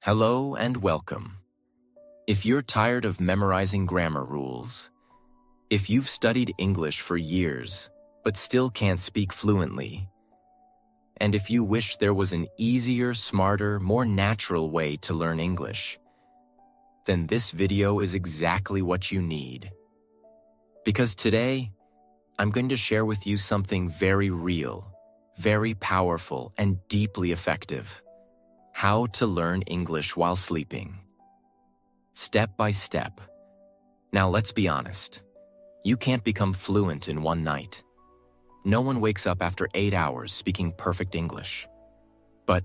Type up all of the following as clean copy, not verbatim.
Hello and welcome. If you're tired of memorizing grammar rules, if you've studied English for years but still can't speak fluently, and if you wish there was an easier, smarter, more natural way to learn English, then this video is exactly what you need. Because today, I'm going to share with you something very real, very powerful, and deeply effective. How to learn English while sleeping. Step by step. Now let's be honest. You can't become fluent in one night. No one wakes up after 8 hours speaking perfect English. But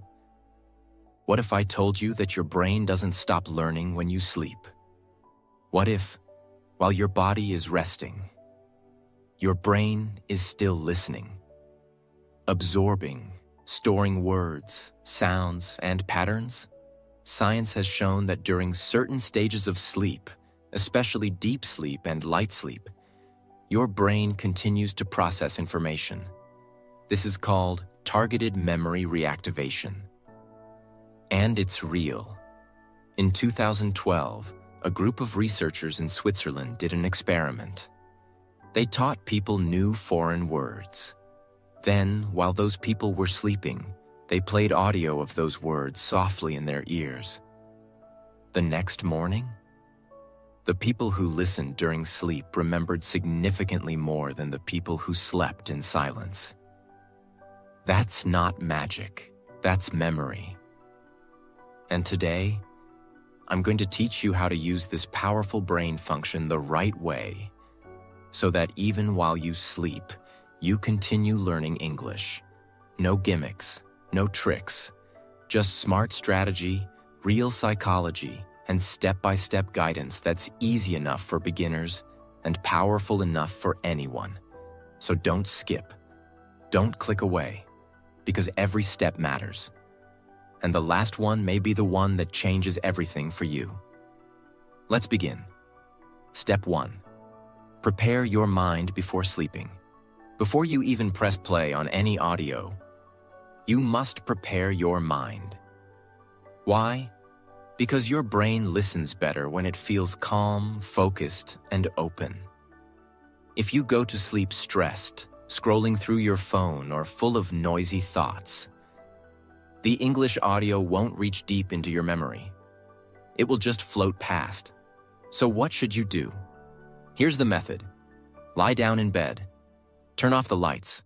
what if I told you that your brain doesn't stop learning when you sleep? What if, while your body is resting, your brain is still listening, absorbing, storing words, sounds, and patterns? Science has shown that during certain stages of sleep, especially deep sleep and light sleep, your brain continues to process information. This is called targeted memory reactivation. And it's real. In 2012, a group of researchers in Switzerland did an experiment. They taught people new foreign words. Then, while those people were sleeping, they played audio of those words softly in their ears. The next morning, the people who listened during sleep remembered significantly more than the people who slept in silence. That's not magic, that's memory. And today, I'm going to teach you how to use this powerful brain function the right way, so that even while you sleep, you continue learning English. No gimmicks, no tricks, just smart strategy, real psychology, and step-by-step guidance that's easy enough for beginners and powerful enough for anyone. So don't skip. Don't click away, because every step matters. And the last one may be the one that changes everything for you. Let's begin. Step 1. Prepare your mind before sleeping. Before you even press play on any audio, you must prepare your mind. Why? Because your brain listens better when it feels calm, focused, and open. If you go to sleep stressed, scrolling through your phone, or full of noisy thoughts, the English audio won't reach deep into your memory. It will just float past. So what should you do? Here's the method. Lie down in bed. Turn off the lights.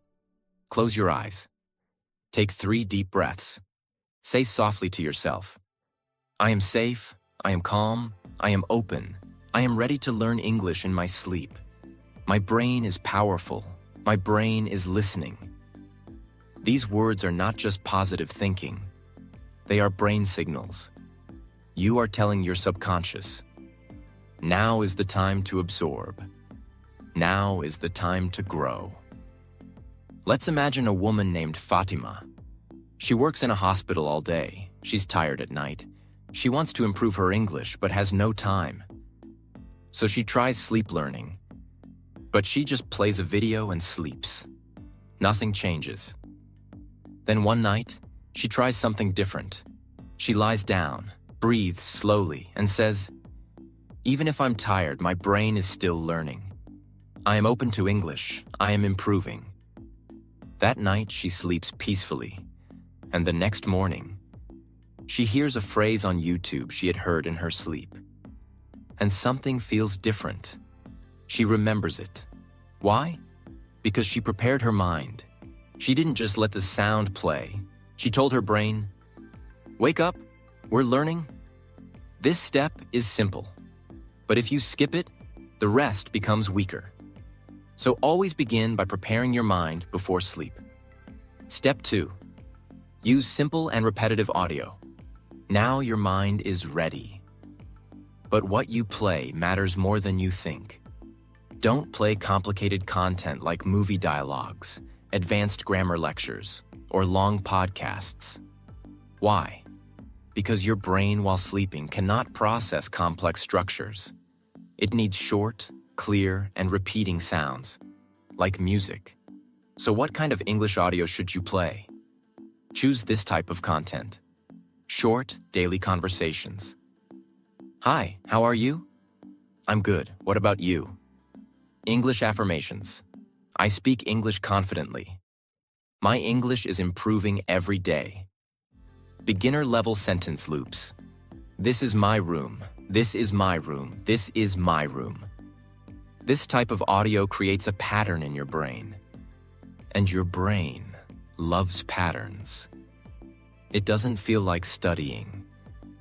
Close your eyes. Take 3 deep breaths. Say softly to yourself, I am safe, I am calm, I am open, I am ready to learn English in my sleep. My brain is powerful, my brain is listening. These words are not just positive thinking. They are brain signals. You are telling your subconscious, now is the time to absorb. Now is the time to grow. Let's imagine a woman named Fatima. She works in a hospital all day. She's tired at night. She wants to improve her English but has no time. So she tries sleep learning. But she just plays a video and sleeps. Nothing changes. Then one night, she tries something different. She lies down, breathes slowly, and says, even if I'm tired, my brain is still learning. I am open to English. I am improving. That night, she sleeps peacefully. And the next morning, she hears a phrase on YouTube she had heard in her sleep. And something feels different. She remembers it. Why? Because she prepared her mind. She didn't just let the sound play. She told her brain, wake up, we're learning. This step is simple. But if you skip it, the rest becomes weaker. So always begin by preparing your mind before sleep. Step 2. Use simple and repetitive audio. Now your mind is ready. But what you play matters more than you think. Don't play complicated content like movie dialogues, advanced grammar lectures, or long podcasts. Why? Because your brain while sleeping cannot process complex structures. It needs short, clear, and repeating sounds, like music. So what kind of English audio should you play? Choose this type of content. Short, daily conversations. Hi, how are you? I'm good. What about you? English affirmations. I speak English confidently. My English is improving every day. Beginner-level sentence loops. This is my room. This is my room. This is my room. This type of audio creates a pattern in your brain. And your brain loves patterns. It doesn't feel like studying.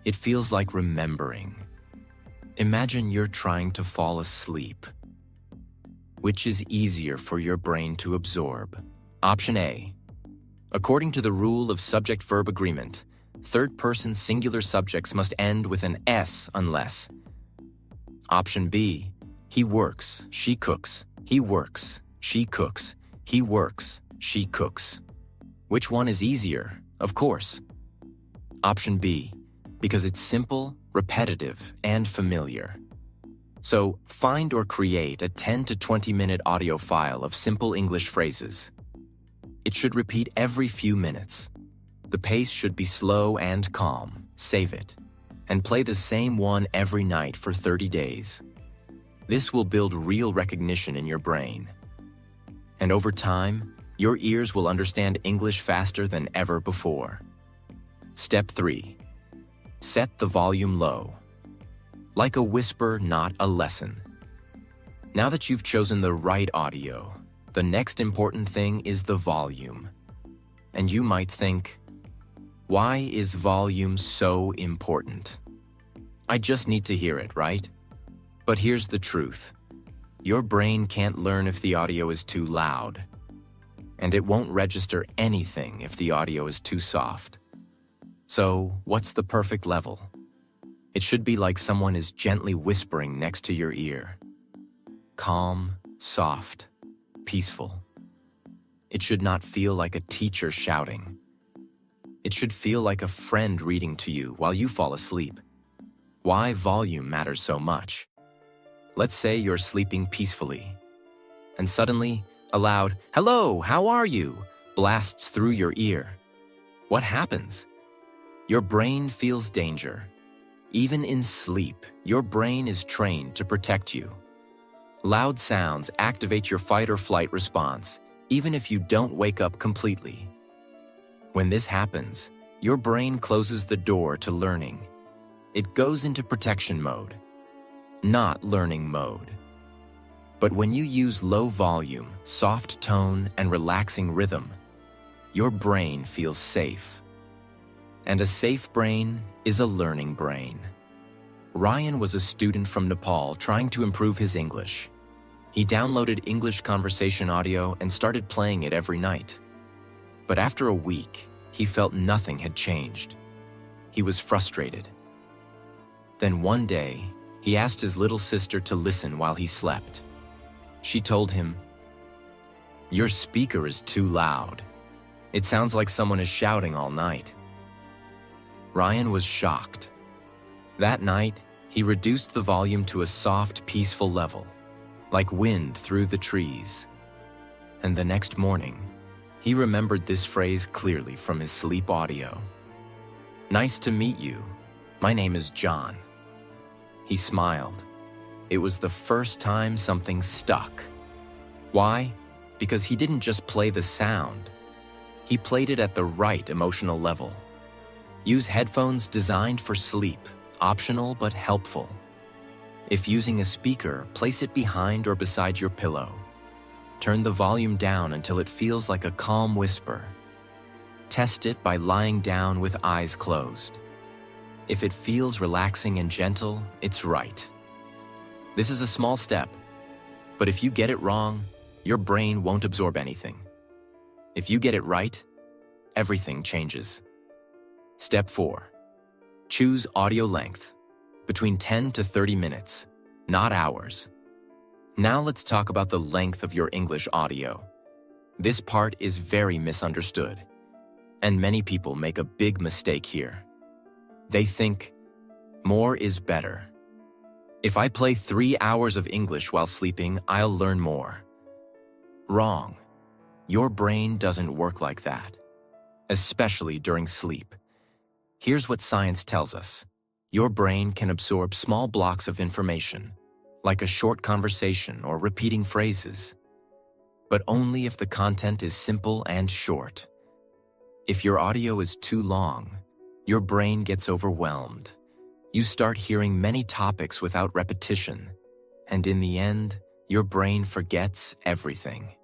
It feels like remembering. Imagine you're trying to fall asleep. Which is easier for your brain to absorb? Option A. According to the rule of subject-verb agreement, third-person singular subjects must end with an S unless. Option B. He works, she cooks. He works, she cooks. He works, she cooks. Which one is easier? Of course. Option B, because it's simple, repetitive, and familiar. So, find or create a 10 to 20-minute audio file of simple English phrases. It should repeat every few minutes. The pace should be slow and calm. Save it. And play the same one every night for 30 days. This will build real recognition in your brain. And over time, your ears will understand English faster than ever before. Step 3. Set the volume low. Like a whisper, not a lesson. Now that you've chosen the right audio, the next important thing is the volume. And you might think, why is volume so important? I just need to hear it, right? But here's the truth. Your brain can't learn if the audio is too loud. And it won't register anything if the audio is too soft. So, what's the perfect level? It should be like someone is gently whispering next to your ear. Calm, soft, peaceful. It should not feel like a teacher shouting. It should feel like a friend reading to you while you fall asleep. Why volume matters so much? Let's say you're sleeping peacefully, and suddenly, a loud, "Hello, how are you?" blasts through your ear. What happens? Your brain feels danger. Even in sleep, your brain is trained to protect you. Loud sounds activate your fight or flight response, even if you don't wake up completely. When this happens, your brain closes the door to learning. It goes into protection mode, not learning mode. But when you use low volume, soft tone, and relaxing rhythm, your brain feels safe. And a safe brain is a learning brain. Ryan was a student from Nepal trying to improve his English. He downloaded English conversation audio and started playing it every night. But after a week, he felt nothing had changed. He was frustrated. Then one day, he asked his little sister to listen while he slept. She told him, "Your speaker is too loud. It sounds like someone is shouting all night." Ryan was shocked. That night, he reduced the volume to a soft, peaceful level, like wind through the trees. And the next morning, he remembered this phrase clearly from his sleep audio. "Nice to meet you. My name is John." He smiled. It was the first time something stuck. Why? Because he didn't just play the sound. He played it at the right emotional level. Use headphones designed for sleep, optional but helpful. If using a speaker, place it behind or beside your pillow. Turn the volume down until it feels like a calm whisper. Test it by lying down with eyes closed. If it feels relaxing and gentle, it's right. This is a small step, but if you get it wrong, your brain won't absorb anything. If you get it right, everything changes. Step 4. Choose audio length, between 10 to 30 minutes, not hours. Now let's talk about the length of your English audio. This part is very misunderstood, and many people make a big mistake here. They think, more is better. If I play 3 hours of English while sleeping, I'll learn more. Wrong. Your brain doesn't work like that, especially during sleep. Here's what science tells us. Your brain can absorb small blocks of information, like a short conversation or repeating phrases, but only if the content is simple and short. If your audio is too long, your brain gets overwhelmed. You start hearing many topics without repetition, and in the end, your brain forgets everything.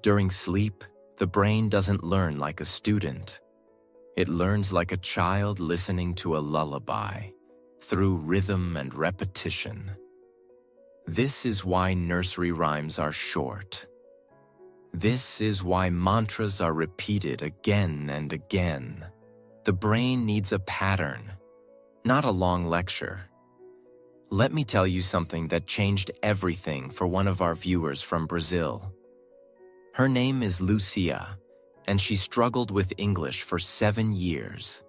During sleep, the brain doesn't learn like a student. It learns like a child listening to a lullaby, through rhythm and repetition. This is why nursery rhymes are short. This is why mantras are repeated again and again. The brain needs a pattern, not a long lecture. Let me tell you something that changed everything for one of our viewers from Brazil. Her name is Lucia, and she struggled with English for 7 years.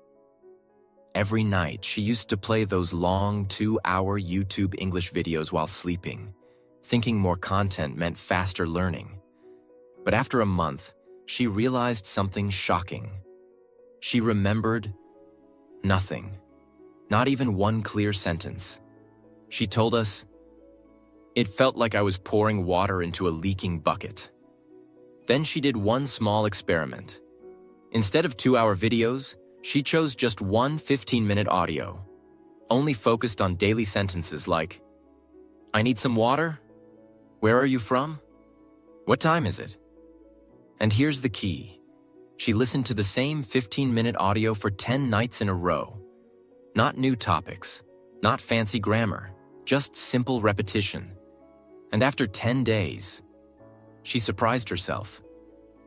Every night, she used to play those long 2-hour YouTube English videos while sleeping, thinking more content meant faster learning. But after a month, she realized something shocking. She remembered nothing, not even one clear sentence. She told us, "It felt like I was pouring water into a leaking bucket." Then she did one small experiment. Instead of 2-hour videos, she chose just one 15-minute audio, only focused on daily sentences like, "I need some water? Where are you from? What time is it?" And here's the key. She listened to the same 15-minute audio for 10 nights in a row. Not new topics, not fancy grammar, just simple repetition. And after 10 days, she surprised herself.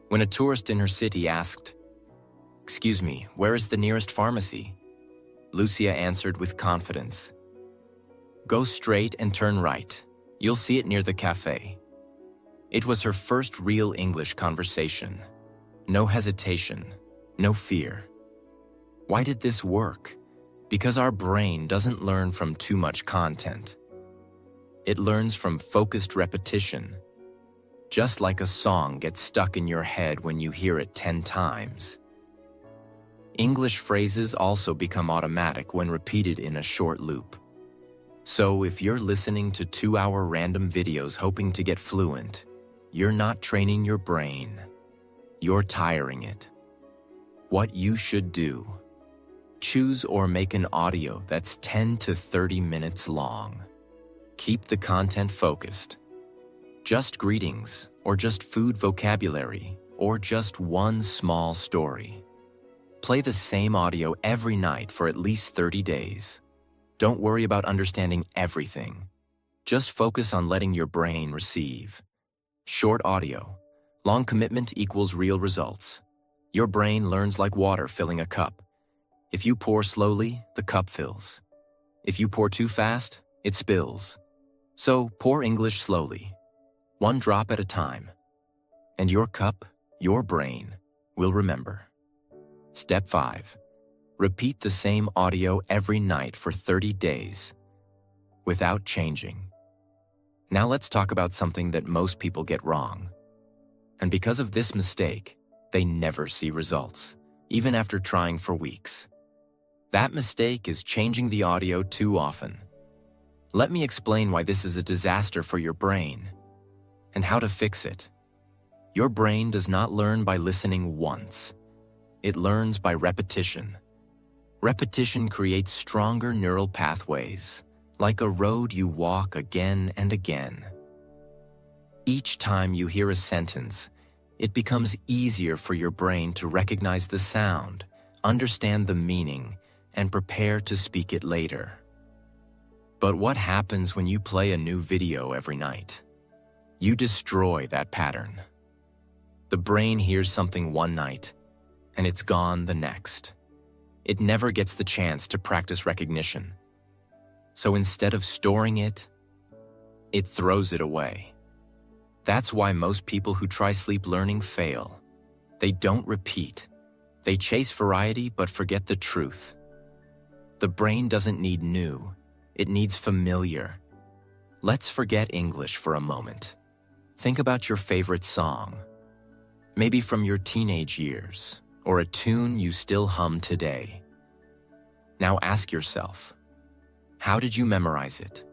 When a tourist in her city asked, "Excuse me, where is the nearest pharmacy?" Lucia answered with confidence, "Go straight and turn right. You'll see it near the cafe." It was her first real English conversation. No hesitation, no fear. Why did this work? Because our brain doesn't learn from too much content. It learns from focused repetition. Just like a song gets stuck in your head when you hear it 10 times. English phrases also become automatic when repeated in a short loop. So if you're listening to 2-hour random videos hoping to get fluent, you're not training your brain. You're tiring it. What you should do: choose or make an audio that's 10 to 30 minutes long. Keep the content focused. Just greetings, or just food vocabulary, or just one small story. Play the same audio every night for at least 30 days. Don't worry about understanding everything. Just focus on letting your brain receive. Short audio. Long commitment equals real results. Your brain learns like water filling a cup. If you pour slowly, the cup fills. If you pour too fast, it spills. So pour English slowly, one drop at a time. And your cup, your brain, will remember. Step 5. Repeat the same audio every night for 30 days, without changing. Now let's talk about something that most people get wrong. And because of this mistake, they never see results, even after trying for weeks. That mistake is changing the audio too often. Let me explain why this is a disaster for your brain and how to fix it. Your brain does not learn by listening once. It learns by repetition. Repetition creates stronger neural pathways, like a road you walk again and again. Each time you hear a sentence, it becomes easier for your brain to recognize the sound, understand the meaning, and prepare to speak it later. But what happens when you play a new video every night? You destroy that pattern. The brain hears something one night, and it's gone the next. It never gets the chance to practice recognition. So instead of storing it, it throws it away. That's why most people who try sleep learning fail. They don't repeat. They chase variety but forget the truth. The brain doesn't need new, it needs familiar. Let's forget English for a moment. Think about your favorite song. Maybe from your teenage years, or a tune you still hum today. Now ask yourself, how did you memorize it?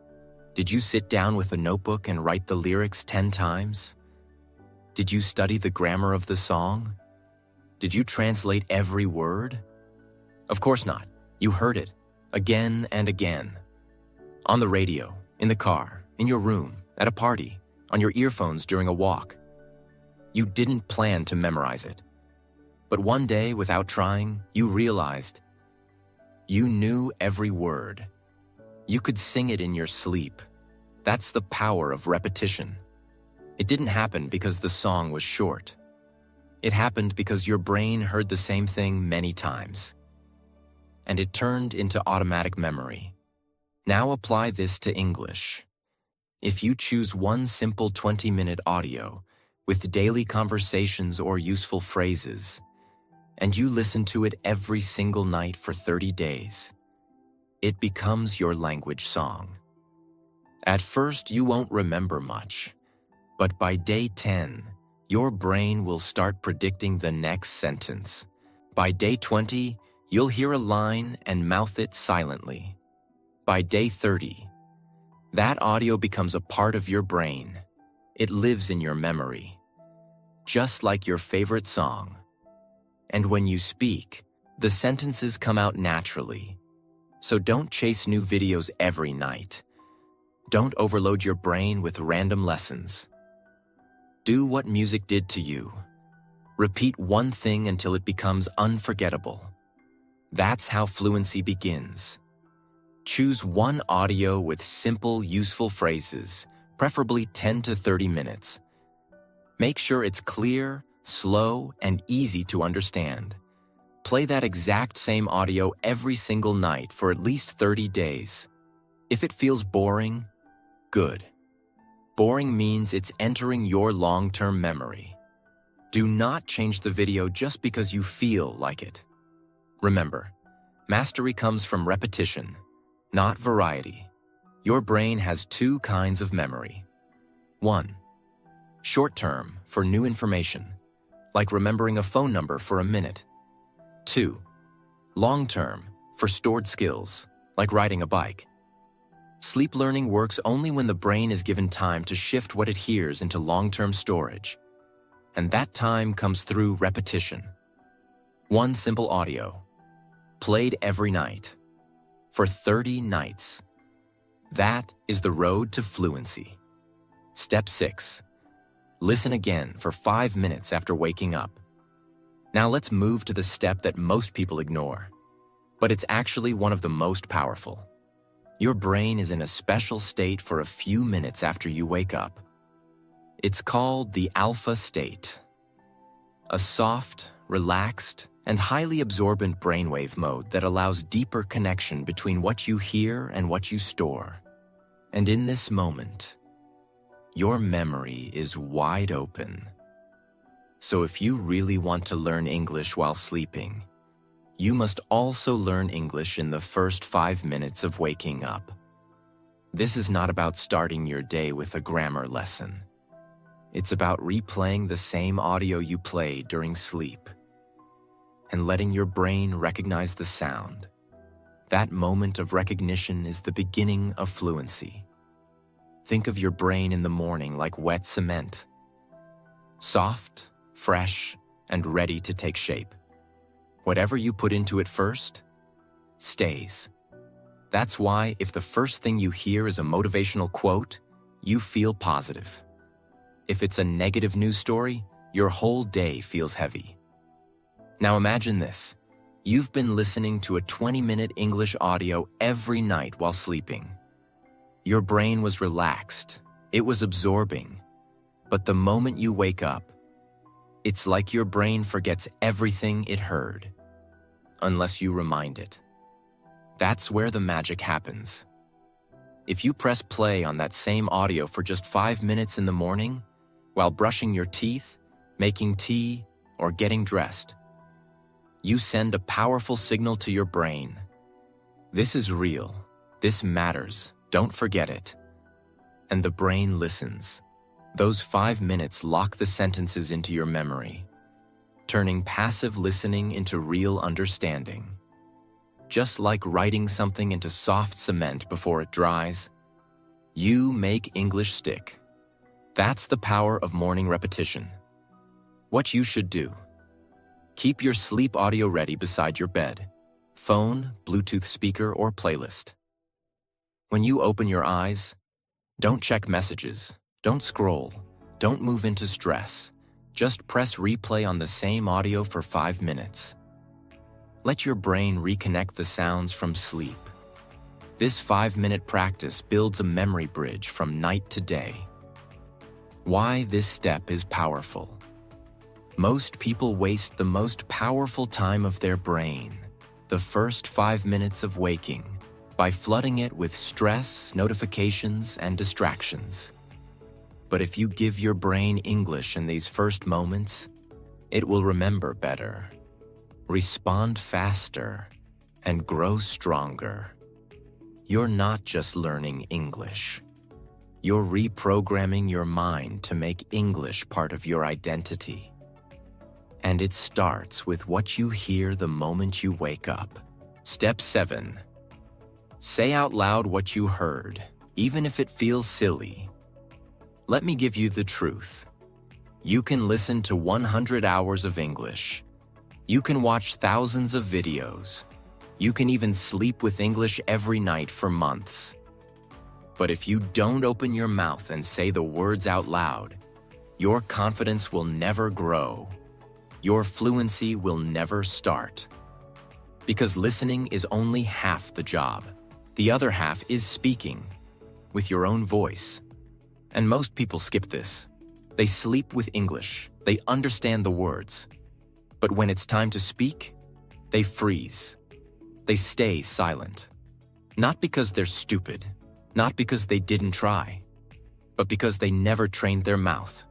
Did you sit down with a notebook and write the lyrics 10 times? Did you study the grammar of the song? Did you translate every word? Of course not. You heard it again and again. On the radio, in the car, in your room, at a party, on your earphones during a walk. You didn't plan to memorize it. But one day, without trying, you realized you knew every word. You could sing it in your sleep. That's the power of repetition. It didn't happen because the song was short. It happened because your brain heard the same thing many times. And it turned into automatic memory. Now apply this to English. If you choose one simple 20-minute audio with daily conversations or useful phrases, and you listen to it every single night for 30 days, it becomes your language song. At first, you won't remember much, but by day 10, your brain will start predicting the next sentence. By day 20, you'll hear a line and mouth it silently. By day 30, that audio becomes a part of your brain. It lives in your memory, just like your favorite song. And when you speak, the sentences come out naturally. So don't chase new videos every night. Don't overload your brain with random lessons. Do what music did to you. Repeat one thing until it becomes unforgettable. That's how fluency begins. Choose one audio with simple, useful phrases, preferably 10 to 30 minutes. Make sure it's clear, slow, and easy to understand. Play that exact same audio every single night for at least 30 days. If it feels boring, good. Boring means it's entering your long-term memory. Do not change the video just because you feel like it. Remember, mastery comes from repetition, not variety. Your brain has two kinds of memory. 1. Short-term, for new information, like remembering a phone number for a minute. 2. Long-term, for stored skills, like riding a bike. Sleep learning works only when the brain is given time to shift what it hears into long-term storage. And that time comes through repetition. One simple audio, played every night, for 30 nights. That is the road to fluency. Step 6. Listen again for 5 minutes after waking up. Now let's move to the step that most people ignore, but it's actually one of the most powerful. Your brain is in a special state for a few minutes after you wake up. It's called the alpha state. A soft, relaxed, and highly absorbent brainwave mode that allows deeper connection between what you hear and what you store. And in this moment, your memory is wide open. So if you really want to learn English while sleeping, you must also learn English in the first 5 minutes of waking up. This is not about starting your day with a grammar lesson. It's about replaying the same audio you played during sleep and letting your brain recognize the sound. That moment of recognition is the beginning of fluency. Think of your brain in the morning like wet cement. Soft, fresh, and ready to take shape. Whatever you put into it first, stays. That's why if the first thing you hear is a motivational quote, you feel positive. If it's a negative news story, your whole day feels heavy. Now imagine this. You've been listening to a 20-minute English audio every night while sleeping. Your brain was relaxed. It was absorbing. But the moment you wake up, it's like your brain forgets everything it heard, unless you remind it. That's where the magic happens. If you press play on that same audio for just 5 minutes in the morning, while brushing your teeth, making tea, or getting dressed, you send a powerful signal to your brain. This is real. This matters. Don't forget it. And the brain listens. Those 5 minutes lock the sentences into your memory, turning passive listening into real understanding. just like writing something into soft cement before it dries. You make English stick. That's the power of morning repetition. What you should do: keep your sleep audio ready beside your bed, phone, Bluetooth speaker, or playlist. When you open your eyes, don't check messages, don't scroll, don't move into stress. Just press replay on the same audio for 5 minutes. Let your brain reconnect the sounds from sleep. This 5-minute practice builds a memory bridge from night to day. Why this step is powerful. Most people waste the most powerful time of their brain, the first 5 minutes of waking, by flooding it with stress, notifications, and distractions. But if you give your brain English in these first moments, it will remember better, respond faster, and grow stronger. You're not just learning English. You're reprogramming your mind to make English part of your identity. And it starts with what you hear the moment you wake up. Step 7. Say out loud what you heard, even if it feels silly. Let me give you the truth. You can listen to 100 hours of English. You can watch thousands of videos. You can even sleep with English every night for months. But if you don't open your mouth and say the words out loud, your confidence will never grow. Your fluency will never start. Because listening is only half the job. The other half is speaking, with your own voice. And most people skip this. They sleep with English. They understand the words. But when it's time to speak, they freeze. They stay silent. Not because they're stupid, not because they didn't try, but because they never trained their mouth,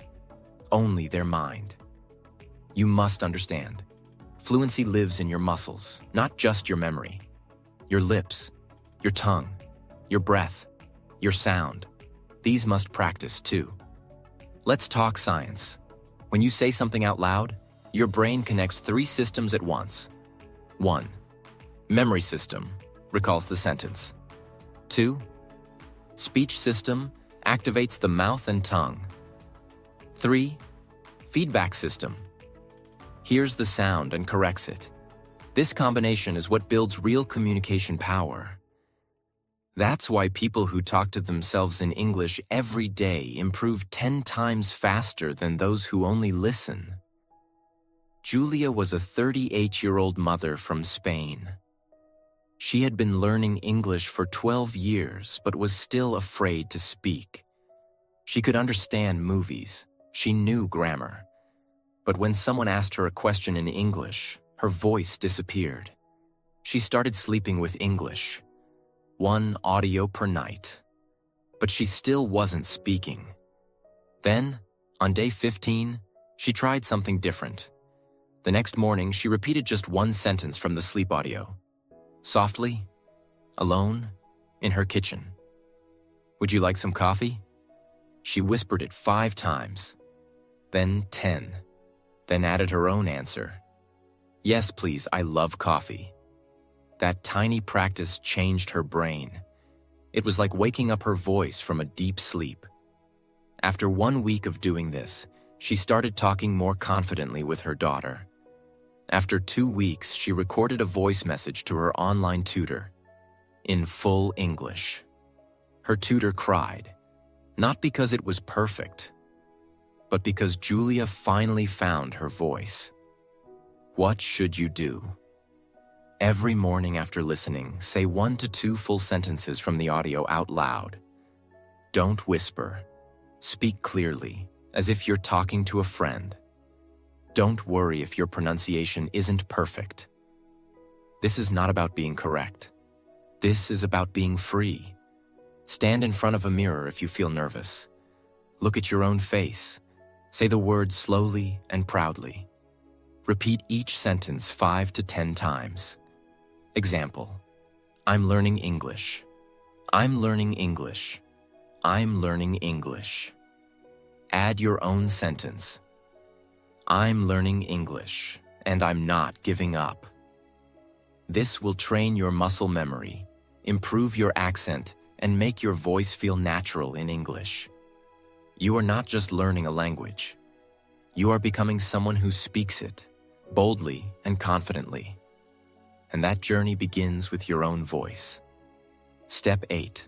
only their mind. You must understand. Fluency lives in your muscles, not just your memory. Your lips, your tongue, your breath, your sound. These must practice too. Let's talk science. When you say something out loud, your brain connects 3 systems at once. 1. Memory system recalls the sentence. 2. Speech system activates the mouth and tongue. 3. Feedback system hears the sound and corrects it. This combination is what builds real communication power. That's why people who talk to themselves in English every day improve 10 times faster than those who only listen. Julia was a 38-year-old mother from Spain. She had been learning English for 12 years, but was still afraid to speak. She could understand movies. She knew grammar. But when someone asked her a question in English, her voice disappeared. She started sleeping with English. 1 audio per night. But she still wasn't speaking. Then, on day 15, she tried something different. The next morning, she repeated just 1 sentence from the sleep audio. Softly, alone, in her kitchen. Would you like some coffee? She whispered it 5 times, then 10, then added her own answer. Yes, please, I love coffee. That tiny practice changed her brain. It was like waking up her voice from a deep sleep. After 1 week of doing this, she started talking more confidently with her daughter. After 2 weeks, she recorded a voice message to her online tutor in full English. Her tutor cried, not because it was perfect, but because Julia finally found her voice. What should you do? Every morning after listening, say 1 to 2 full sentences from the audio out loud. Don't whisper. Speak clearly, as if you're talking to a friend. Don't worry if your pronunciation isn't perfect. This is not about being correct. This is about being free. Stand in front of a mirror if you feel nervous. Look at your own face. Say the words slowly and proudly. Repeat each sentence 5 to 10 times. Example: I'm learning English. I'm learning English. I'm learning English. Add your own sentence. I'm learning English, and I'm not giving up. This will train your muscle memory, improve your accent, and make your voice feel natural in English. You are not just learning a language. You are becoming someone who speaks it, boldly and confidently. And that journey begins with your own voice. Step 8.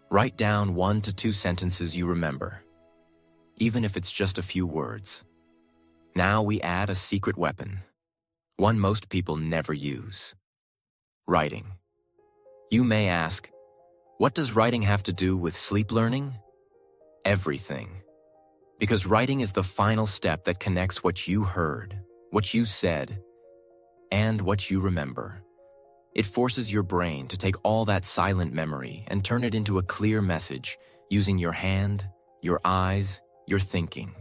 Write down 1 to 2 sentences you remember, even if it's just a few words. Now we add a secret weapon, one most people never use: writing. You may ask, what does writing have to do with sleep learning? Everything. Because writing is the final step that connects what you heard, what you said, and what you remember. It forces your brain to take all that silent memory and turn it into a clear message using your hand, your eyes, your thinking.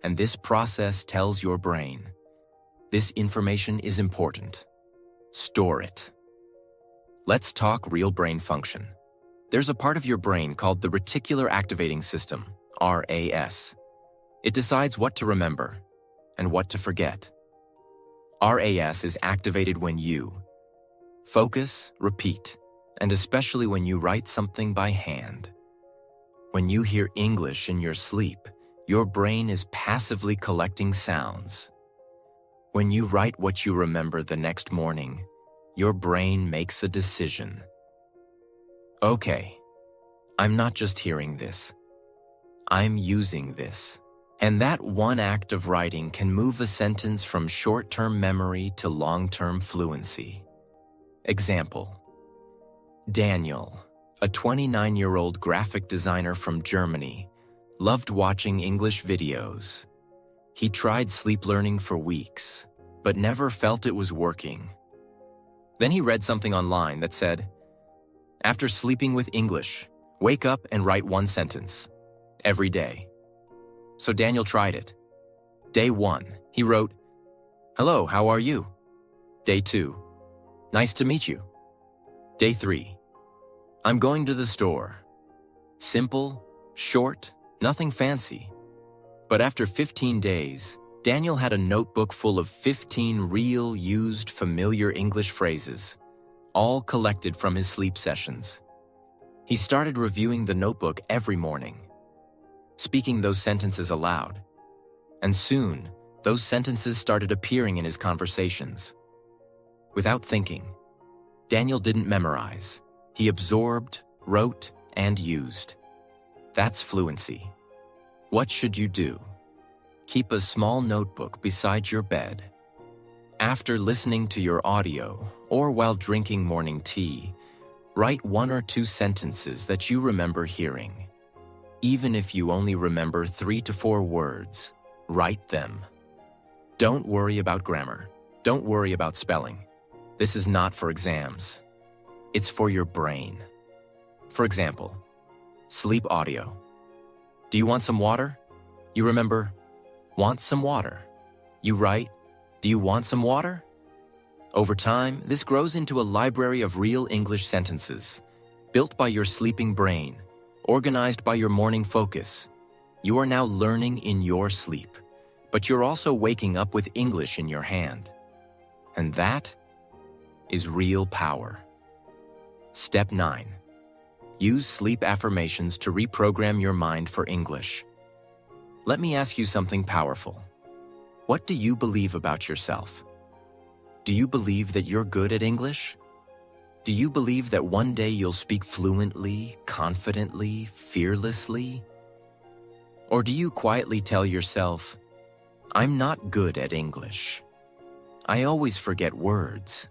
And this process tells your brain, this information is important. Store it. Let's talk real brain function. There's a part of your brain called the reticular activating system, RAS. It decides what to remember and what to forget. RAS is activated when you focus, repeat, and especially when you write something by hand. When you hear English in your sleep, your brain is passively collecting sounds. When you write what you remember the next morning, your brain makes a decision. Okay, I'm not just hearing this. I'm using this. And that one act of writing can move a sentence from short-term memory to long-term fluency. Example: Daniel, a 29-year-old graphic designer from Germany, loved watching English videos. He tried sleep learning for weeks, but never felt it was working. Then he read something online that said, after sleeping with English, wake up and write 1 sentence every day. So Daniel tried it. Day 1, he wrote, "Hello, how are you?" Day 2, "Nice to meet you." Day 3, "I'm going to the store." Simple, short, nothing fancy. But after 15 days, Daniel had a notebook full of 15 real, used, familiar English phrases, all collected from his sleep sessions. He started reviewing the notebook every morning, speaking those sentences aloud. And soon, those sentences started appearing in his conversations. Without thinking, Daniel didn't memorize. He absorbed, wrote, and used. That's fluency. What should you do? Keep a small notebook beside your bed. After listening to your audio, or while drinking morning tea, write 1 or 2 sentences that you remember hearing. Even if you only remember 3 to 4 words, write them. Don't worry about grammar. Don't worry about spelling. This is not for exams. It's for your brain. For example, sleep audio. Do you want some water? You remember, want some water. You write, do you want some water? Over time, this grows into a library of real English sentences, built by your sleeping brain, organized by your morning focus. You are now learning in your sleep, but you're also waking up with English in your hand. And that is real power. Step 9. Use sleep affirmations to reprogram your mind for English. Let me ask you something powerful. What do you believe about yourself? Do you believe that you're good at English? Do you believe that one day you'll speak fluently, confidently, fearlessly? Or do you quietly tell yourself, I'm not good at English. I always forget words.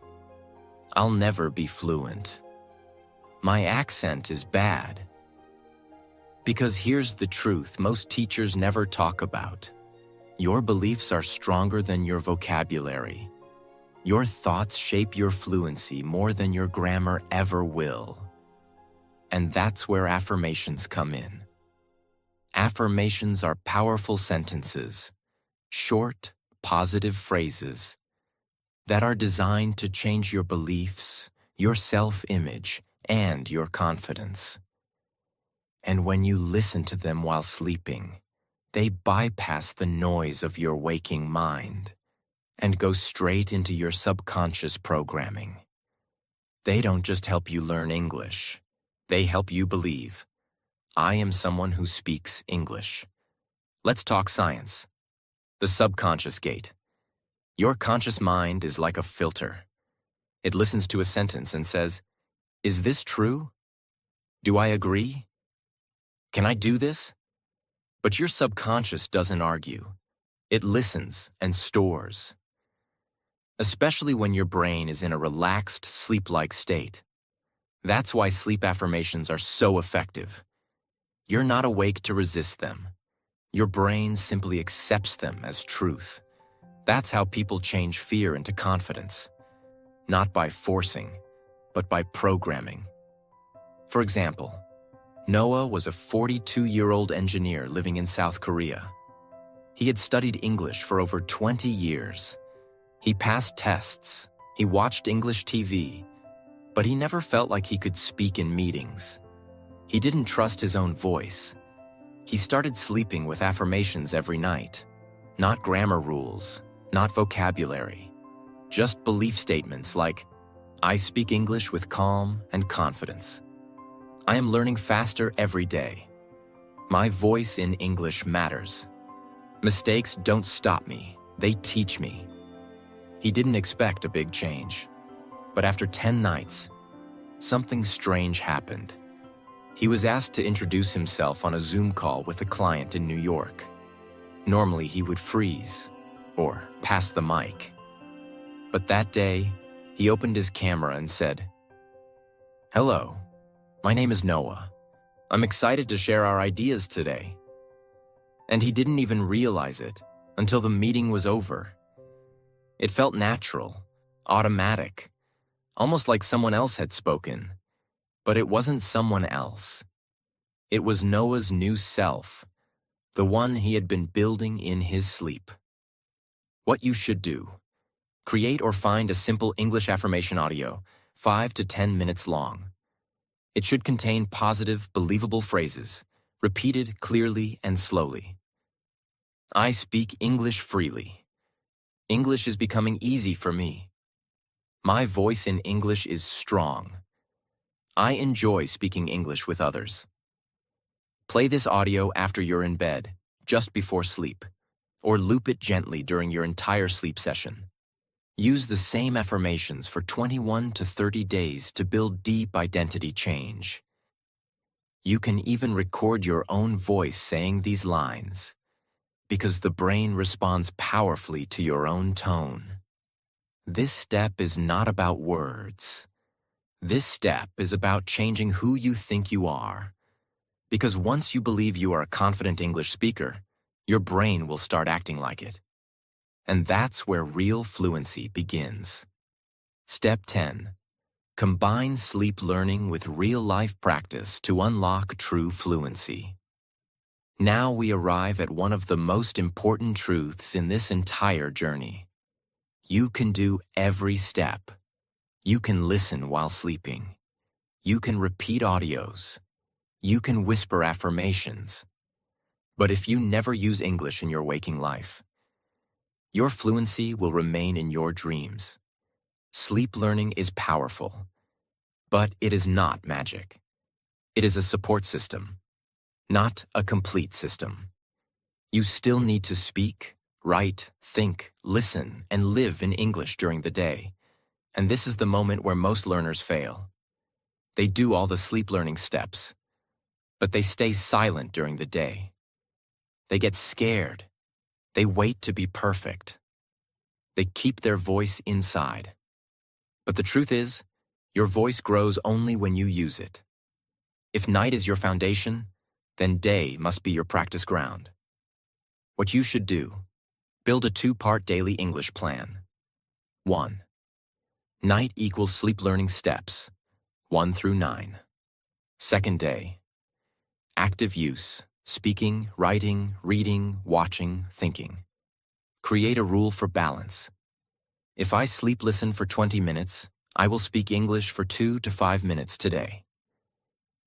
I'll never be fluent. My accent is bad. Because here's the truth most teachers never talk about. Your beliefs are stronger than your vocabulary. Your thoughts shape your fluency more than your grammar ever will. And that's where affirmations come in. Affirmations are powerful sentences, short, positive phrases that are designed to change your beliefs, your self-image, and your confidence. And when you listen to them while sleeping, they bypass the noise of your waking mind and go straight into your subconscious programming. They don't just help you learn English. They help you believe, I am someone who speaks English. Let's talk science. The subconscious gate. Your conscious mind is like a filter. It listens to a sentence and says, is this true? Do I agree? Can I do this? But your subconscious doesn't argue. It listens and stores. Especially when your brain is in a relaxed, sleep-like state. That's why sleep affirmations are so effective. You're not awake to resist them. Your brain simply accepts them as truth. That's how people change fear into confidence. Not by forcing, but by programming. For example, Noah was a 42-year-old engineer living in South Korea. He had studied English for over 20 years. He passed tests, he watched English TV, but he never felt like he could speak in meetings. He didn't trust his own voice. He started sleeping with affirmations every night. Not grammar rules, not vocabulary, just belief statements like, I speak English with calm and confidence. I am learning faster every day. My voice in English matters. Mistakes don't stop me, they teach me. He didn't expect a big change, but after 10 nights, something strange happened. He was asked to introduce himself on a Zoom call with a client in New York. Normally, he would freeze or pass the mic. But that day, he opened his camera and said, Hello, my name is Noah. I'm excited to share our ideas today. And he didn't even realize it until the meeting was over. It felt natural, automatic, almost like someone else had spoken. But it wasn't someone else. It was Noah's new self, the one he had been building in his sleep. What you should do: create or find a simple English affirmation audio, 5 to 10 minutes long. It should contain positive, believable phrases, repeated clearly and slowly. I speak English freely. English is becoming easy for me. My voice in English is strong. I enjoy speaking English with others. Play this audio after you're in bed, just before sleep, or loop it gently during your entire sleep session. Use the same affirmations for 21 to 30 days to build deep identity change. You can even record your own voice saying these lines, because the brain responds powerfully to your own tone. This step is not about words. This step is about changing who you think you are. Because once you believe you are a confident English speaker, your brain will start acting like it. And that's where real fluency begins. Step 10. Combine sleep learning with real-life practice to unlock true fluency. Now we arrive at one of the most important truths in this entire journey. You can do every step. You can listen while sleeping. You can repeat audios. You can whisper affirmations. But if you never use English in your waking life, your fluency will remain in your dreams. Sleep learning is powerful, but it is not magic. It is a support system, not a complete system. You still need to speak, write, think, listen, and live in English during the day. And this is the moment where most learners fail. They do all the sleep learning steps, but they stay silent during the day. They get scared. They wait to be perfect. They keep their voice inside. But the truth is, your voice grows only when you use it. If night is your foundation, then day must be your practice ground. What you should do: build a 2-part daily English plan. 1. Night equals sleep learning steps, 1 through 9. Second day: active use, speaking, writing, reading, watching, thinking. Create a rule for balance. If I sleep listen for 20 minutes, I will speak English for 2 to 5 minutes today.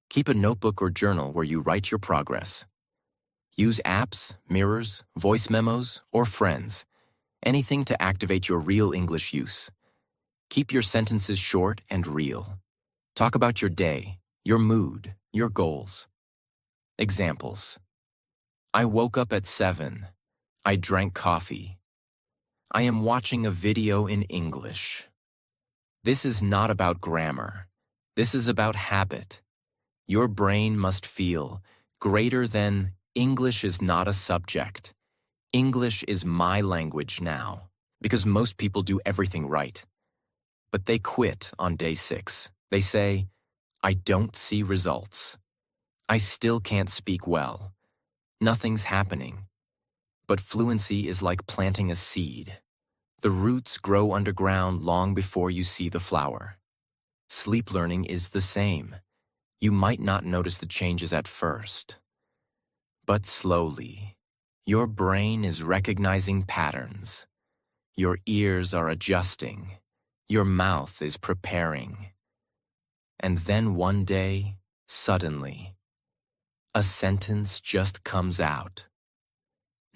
Keep a notebook or journal where you write your progress. Use apps, mirrors, voice memos, or friends, Anything to activate your real English use. Keep your sentences short and real. Talk about your day, your mood, your goals. Examples. I woke up at 7. I drank coffee. I am watching a video in English. This is not about grammar. This is about habit. Your brain must feel greater than English is not a subject. English is my language now, because most people do everything right. But they quit on day 6. They say, I don't see results. I still can't speak well. Nothing's happening. But fluency is like planting a seed. The roots grow underground long before you see the flower. Sleep learning is the same. You might not notice the changes at first. But slowly, your brain is recognizing patterns. Your ears are adjusting. Your mouth is preparing. And then one day, suddenly, a sentence just comes out.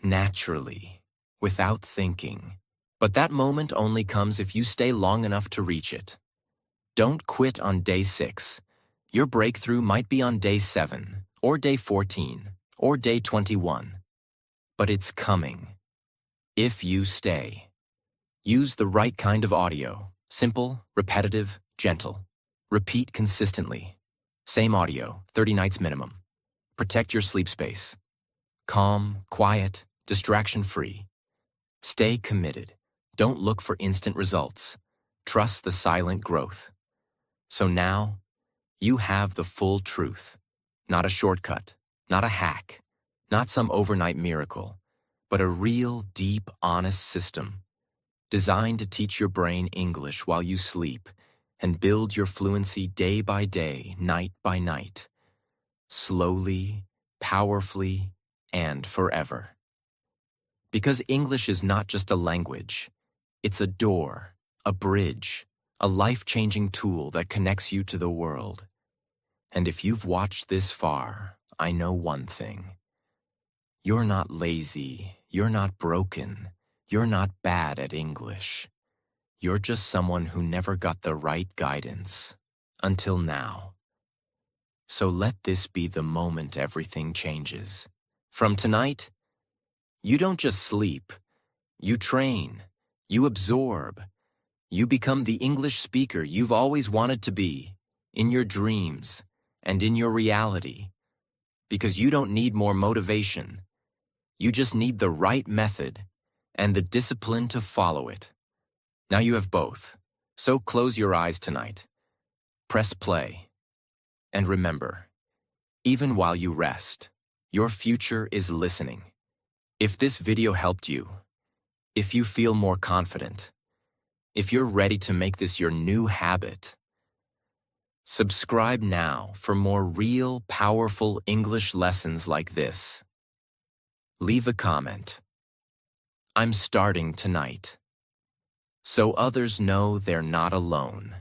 Naturally, without thinking. But that moment only comes if you stay long enough to reach it. Don't quit on day 6. Your breakthrough might be on day 7, or day 14, or day 21. But it's coming. If you stay. Use the right kind of audio. Simple, repetitive, gentle. Repeat consistently. Same audio, 30 nights minimum. Protect your sleep space. Calm, quiet, distraction-free. Stay committed. Don't look for instant results. Trust the silent growth. So now, you have the full truth. Not a shortcut, not a hack, not some overnight miracle, but a real, deep, honest system designed to teach your brain English while you sleep and build your fluency day by day, night by night, slowly, powerfully, and forever. Because English is not just a language, it's a door, a bridge, a life-changing tool that connects you to the world. And if you've watched this far, I know one thing. You're not lazy, you're not broken, you're not bad at English. You're just someone who never got the right guidance, until now. So let this be the moment everything changes. From tonight, you don't just sleep, you train, you absorb, you become the English speaker you've always wanted to be, in your dreams and in your reality. Because you don't need more motivation. You just need the right method and the discipline to follow it. Now you have both, so close your eyes tonight. Press play. And remember, even while you rest, your future is listening. If this video helped you, if you feel more confident, if you're ready to make this your new habit, subscribe now for more real, powerful English lessons like this. Leave a comment. I'm starting tonight. So others know they're not alone.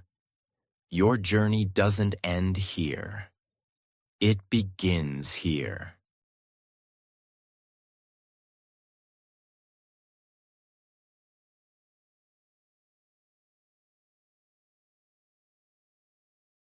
Your journey doesn't end here. It begins here.